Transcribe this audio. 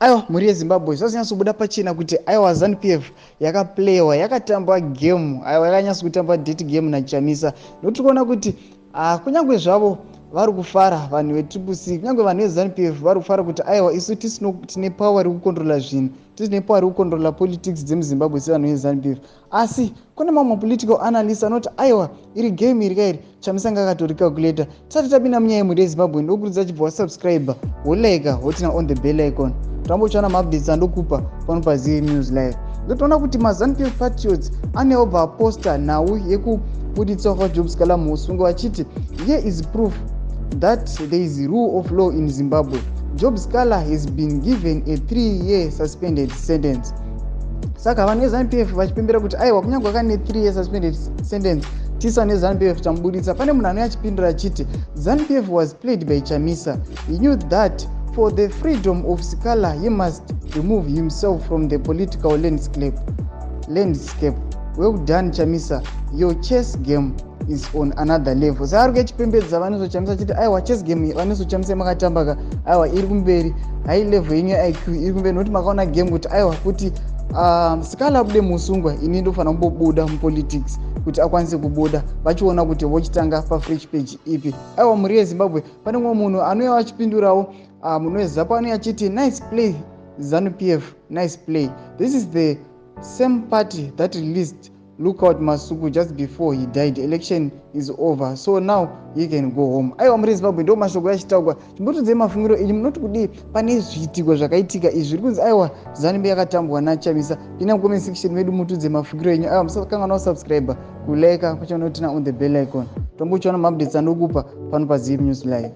Aiwa muri yeZimbabwe zvazvinyasobuda pachena kuti aiwa ZANU-PF yakaplewa yakatamba game aiwa yakanyasa kutamba date game naCHAMISA nokuti kuona kuti kunyange zvavo vari kufara vanhu veTCC kunyange vanhu veZANU-PF vari kufara kuti aiwa isu tine power rekukontrola zvinhu tine power rekukontrola politics dzemuZimbabwe sevanhu veZANU-PF asi kune mamwe political analyst anoti aiwa iri game iri kairi CHAMISA ngakatori calculator tisati tapinda munyaya yemhuri yeZimbabwe ndokuridza chibva wasubscribe wolika wotina on the bell icon tambochiona maupdates andokupa pano paZVAENDWA live ndotoona kuti maZANU-PF patriots anewo poster nhau yekubuditsa kwaJob Sikhala musungu vachiti here is proof that there is rule of law in Zimbabwe. Job Sikhala has been given a 3-year suspended sentence. Saka vanhu veZANU-PF vachipembera kuti aiwa kunyange akane 3-year suspended sentence tisa neZANU-PF tambuditsa pane munhu anouya achipindura achiti ZANU-PF was played by CHAMISA. He knew that for the freedom of Sikhala he must remove himself from the political landscape. Well done CHAMISA, your chess game is on another level. Saka ari kuchipembedza vanozochamisa achiti aiwa chess game vanozochamisa makatambaka aiwa iri kumberi high level yenyu IQ iri kumberi nokuti makaona game kuti aiwa kuti Sikhala abude musungwa ini ndofanira kumbobuda mupolitics kuti akwanise kubuda vachiona kuti vochitanga pafresh page ipi. Aiwa muri yeZimbabwe pane mumwe munhu anouya achipindurawo munhu weZAPA anouya achiti nice play ZANU-PF, nice play. This is the same party that released Lookout Masuku just before he died. Election is over, so now he can go home. Aiwa muri Zimbabwe ndo mashoko yachitaurwa chimbotodze mafungiro iyi munoti kudi pane zviitiko zvakaitika izvi zviri kunzi aiwa ZANU yakatambwa naCHAMISA. Pina comment section medu mutudze mafungiro enyu aiwa musakangana subscribe kulike kuchona on the bell icon tombochiona maupdates andokupa pano paZVAENDWA live.